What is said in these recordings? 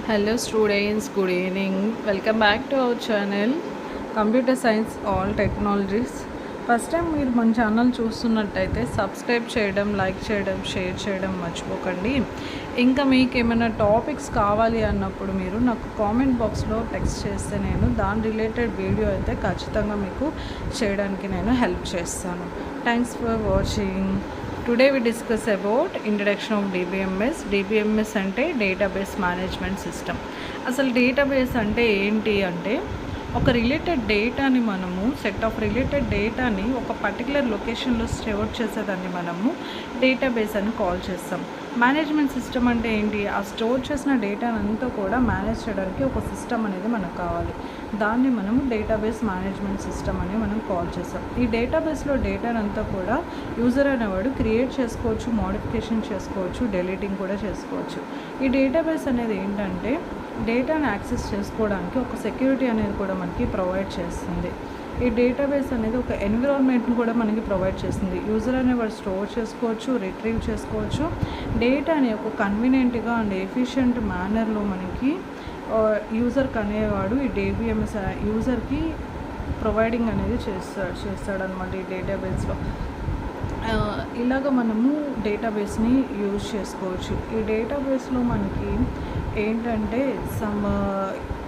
Hello students, good evening. Welcome back to our channel Computer Science All Technologies. First time మీరు మన channel చూస్తున్నట్టయితే subscribe చేయడం, like చేయడం, share చేయడం మర్చిపోకండి. ఇంకా మీకు ఏమైనా టాపిక్స్ కావాలి అన్నప్పుడు మీరు నాకు కామెంట్ బాక్స్లో టెక్స్ట్ చేస్తే నేను దాని రిలేటెడ్ వీడియో అయితే ఖచ్చితంగా మీకు చేయడానికి నేను హెల్ప్ చేస్తాను. Thanks for watching. Today we discuss about introduction of DBMS. DBMS అంటే డేటాబేస్ మేనేజ్మెంట్ సిస్టమ్. అసలు డేటాబేస్ అంటే ఏంటి అంటే ఒక రిలేటెడ్ డేటాని మనము సెట్ ఆఫ్ రిలేటెడ్ డేటాని ఒక పర్టికులర్ లొకేషన్లో స్టోర్ చేసేదాన్ని మనము డేటాబేస్ అని కాల్ చేస్తాం. మేనేజ్మెంట్ సిస్టమ్ అంటే ఏంటి? ఆ స్టోర్ చేసిన డేటాని అంతా కూడా మేనేజ్ చేయడానికి ఒక సిస్టమ్ అనేది మనకు కావాలి. దాన్ని మనము డేటాబేస్ మేనేజ్మెంట్ సిస్టమ్ అని మనం కాల్ చేస్తాం. ఈ డేటాబేస్లో డేటాని అంతా కూడా యూజర్ అనేవాడు క్రియేట్ చేసుకోవచ్చు, మోడిఫికేషన్ చేసుకోవచ్చు, డెలీటింగ్ కూడా చేసుకోవచ్చు. ఈ డేటాబేస్ అనేది ఏంటంటే డేటాను యాక్సెస్ చేసుకోవడానికి ఒక సెక్యూరిటీ అనేది కూడా మనకి ప్రొవైడ్ చేస్తుంది. ఈ డేటాబేస్ అనేది ఒక ఎన్విరాన్మెంట్ని కూడా మనకి ప్రొవైడ్ చేస్తుంది. యూజర్ అనేవాడు స్టోర్ చేసుకోవచ్చు, రిట్రీవ్ చేసుకోవచ్చు. డేటాని ఒక కన్వీనియంట్గా అండ్ ఎఫిషియెంట్ మేనర్లో మనకి యూజర్కి అనేవాడు ఈ DBMS యూజర్కి ప్రొవైడింగ్ అనేది చేస్తాడనమాట ఈ డేటాబేస్లో. ఇలాగ మనము డేటాబేస్ని యూజ్ చేసుకోవచ్చు. ఈ డేటాబేస్లో మనకి ఏంటంటే సమ్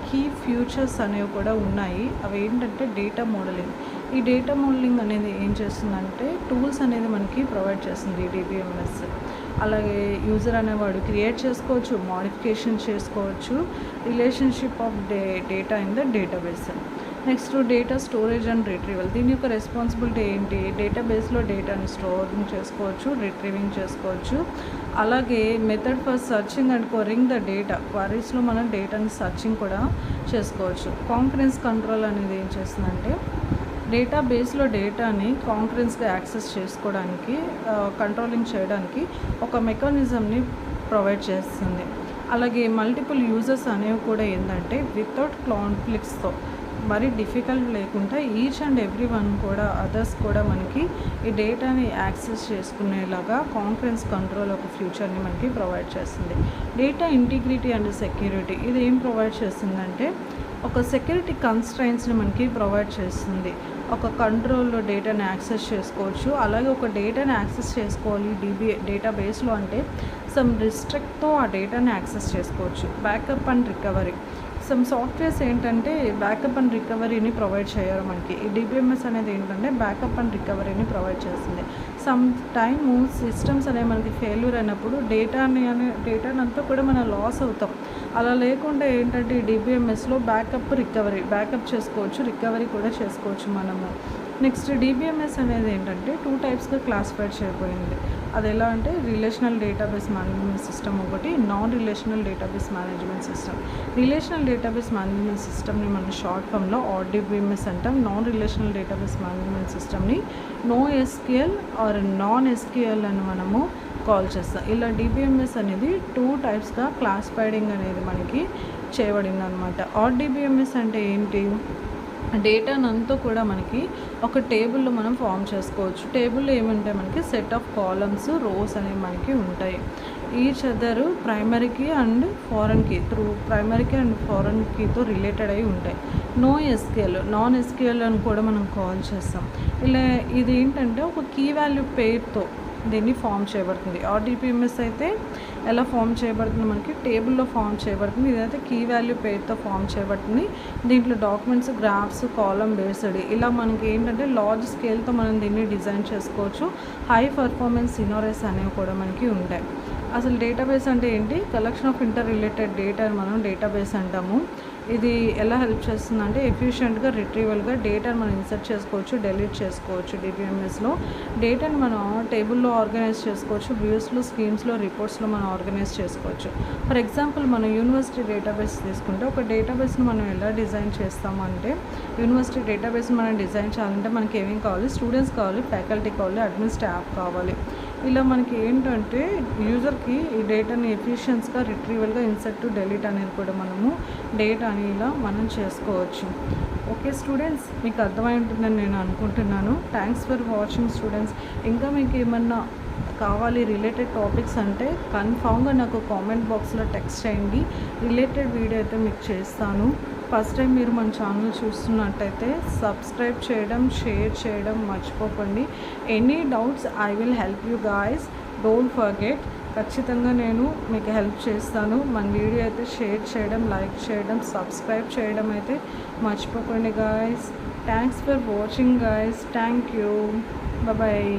కీ ఫ్యూచర్స్ అనేవి కూడా ఉన్నాయి. అవి ఏంటంటే డేటా మోడలింగ్. ఈ డేటా మోడలింగ్ అనేది ఏం చేస్తుందంటే టూల్స్ అనేది మనకి ప్రొవైడ్ చేస్తుంది DBMS. అలాగే యూజర్ అనేవాడు క్రియేట్ చేసుకోవచ్చు, మోడిఫికేషన్ చేసుకోవచ్చు, relationship of data in the database. Next data storage and retrieval. దీని యొక్క రెస్పాన్సిబిలిటీ ఏంటి? డేటాబేస్లో డేటాని స్టోరింగ్ చేసుకోవచ్చు, రిట్రీవింగ్ చేసుకోవచ్చు. అలాగే method for searching and querying the data. క్వరీస్లో మనం డేటాని సర్చింగ్ కూడా చేసుకోవచ్చు. కాంకరెన్స్ కంట్రోల్ అనేది ఏం చేస్తుందంటే డేటాబేస్లో డేటాని కాంకరెన్స్గా యాక్సెస్ చేసుకోవడానికి, కంట్రోలింగ్ చేయడానికి ఒక మెకానిజంని ప్రొవైడ్ చేస్తుంది. అలాగే మల్టిపుల్ యూజర్స్ అనేవి కూడా ఏంటంటే వితౌట్ కాన్ఫ్లిక్ట్స్తో మరి డిఫికల్ట్ లేకుండా ఈచ్ అండ్ ఎవ్రీ వన్ కూడా అదర్స్ కూడా మనకి ఈ డేటాని యాక్సెస్ చేసుకునేలాగా కాన్ఫరెన్స్ కంట్రోల్ ఒక ఫ్యూచర్ని మనకి ప్రొవైడ్ చేస్తుంది. Data integrity and security. ఇది ఏం ప్రొవైడ్ చేస్తుందంటే ఒక సెక్యూరిటీ కన్స్ట్రైన్స్ని మనకి ప్రొవైడ్ చేస్తుంది. ఒక కంట్రోల్లో డేటాని యాక్సెస్ చేసుకోవచ్చు. అలాగే ఒక డేటాని యాక్సెస్ చేసుకోవాలి డేటాబేస్లో అంటే సమ్ రిస్ట్రిక్ట్తో ఆ డేటాని యాక్సెస్ చేసుకోవచ్చు. Backup and recovery. Some softwares ఏంటంటే బ్యాకప్ అండ్ రికవరీని ప్రొవైడ్ చేయరు మనకి. ఈ DBMS అనేది ఏంటంటే బ్యాకప్ అండ్ రికవరీని ప్రొవైడ్ చేస్తుంది. సమ్ టైము సిస్టమ్స్ అనేవి మనకి ఫెయిల్యూర్ అయినప్పుడు డేటాని అంతా కూడా మనం లాస్ అవుతాం. అలా లేకుండా ఏంటంటే ఈ DBMSలో బ్యాకప్ చేసుకోవచ్చు, రికవరీ కూడా చేసుకోవచ్చు మనము. నెక్స్ట్ DBMS అనేది ఏంటంటే 2 టైప్స్గా క్లాసిఫైడ్ చేయబడింది. అది ఎలా అంటే రిలేషనల్ డేటాబేస్ మేనేజ్మెంట్ సిస్టమ్ ఒకటి, non relational database management system. Relational database management సిస్టమ్ని మనం షార్ట్ ఫామ్లో RDBMS అంటాం. నాన్ రిలేషనల్ డేటాబేస్ మేనేజ్మెంట్ సిస్టమ్ని NoSQL ఆర్ నాన్ SQL అని మనము కాల్ చేస్తాం. ఇలా DBMS అనేది 2 టైప్స్గా క్లాసిఫైడింగ్ అనేది మనకి చేయబడింది అనమాట. RDBMS అంటే ఏంటి? డేటానంతా కూడా మనకి ఒక టేబుల్లో మనం ఫామ్ చేసుకోవచ్చు. టేబుల్లో ఏముంటాయి మనకి సెట్ ఆఫ్ కాలమ్స్, రోస్ అనేవి మనకి ఉంటాయి. Each other primary and foreign key primary and foreign కీతో రిలేటెడ్ అయి ఉంటాయి. నాన్ SQL అని కూడా మనం కాల్ చేస్తాం. ఇలా ఇది ఏంటంటే ఒక కీ వాల్యూ పేర్తో దీన్ని ఫామ్ చేయబడుతుంది. RDBMS అయితే ఎలా ఫామ్ చేయబడుతుంది? మనకి టేబుల్లో ఫామ్ చేయబడుతుంది. ఇదైతే కీ వాల్యూ పేరుతో ఫామ్ చేయబడుతుంది. దీంట్లో డాక్యుమెంట్స్, గ్రాఫ్స్, కాలమ్ బేస్డ్ ఇలా మనకి ఏంటంటే లార్జ్ స్కేల్తో మనం దీన్ని డిజైన్ చేసుకోవచ్చు. హై పర్ఫార్మెన్స్ సినారీస్ అనేవి కూడా మనకి ఉంటాయి. అసలు డేటాబేస్ అంటే ఏంటి? కలెక్షన్ ఆఫ్ ఇంటర్ రిలేటెడ్ డేటాని మనం డేటాబేస్ అంటాము. ఇది ఎలా హెల్ప్ చేస్తుందంటే ఎఫిషియెంట్గా రిట్రీవల్గా డేటాను మనం ఇన్సర్ట్ చేసుకోవచ్చు, డెలీట్ చేసుకోవచ్చు. DBMSలో డేటాని మనం టేబుల్లో ఆర్గనైజ్ చేసుకోవచ్చు, వ్యూస్లో, స్కీమ్స్లో, రిపోర్ట్స్లో మనం ఆర్గనైజ్ చేసుకోవచ్చు. ఫర్ ఎగ్జాంపుల్ మనం యూనివర్సిటీ డేటాబేస్ తీసుకుంటే ఒక డేటాబేస్ని మనం ఎలా డిజైన్ చేస్తామంటే యూనివర్సిటీ డేటాబేస్ని మనం డిజైన్ చేయాలంటే మనకి ఏమేమి కావాలి? స్టూడెంట్స్ కావాలి, ఫ్యాకల్టీ కావాలి, అడ్మిన్ స్టాఫ్ కావాలి. ఇలా మనకి ఏంటంటే యూజర్కి ఈ డేటాని ఎఫిషియన్స్గా రిట్రీవల్గా ఇన్సర్ట్ డెలీట్ అనేది కూడా మనము డేటాని ఇలా మనం చేసుకోవచ్చు. ఓకే స్టూడెంట్స్, మీకు అర్థమై ఉంటుందని నేను అనుకుంటున్నాను. Thanks for watching students. ఇంకా మీకు ఏమన్నా కావాలి రిలేటెడ్ టాపిక్స్ అంటే కన్ఫామ్గా నాకు కామెంట్ బాక్స్లో టెక్స్ట్ చేయండి. రిలేటెడ్ వీడియో అయితే మీకు చేస్తాను. ఫస్ట్ టైం మీరు మన ఛానల్ చూస్తున్నట్టయితే సబ్స్క్రైబ్ చేయడం, షేర్ చేయడం మర్చిపోకండి. Any doubts I will help you guys, don't forget. ఖచ్చితంగా నేను మీకు హెల్ప్ చేస్తాను. మన వీడియో అయితే షేర్ చేయడం, లైక్ చేయడం, సబ్స్క్రైబ్ చేయడం అయితే మర్చిపోకండి guys. Thanks for watching guys. Thank you. Bye.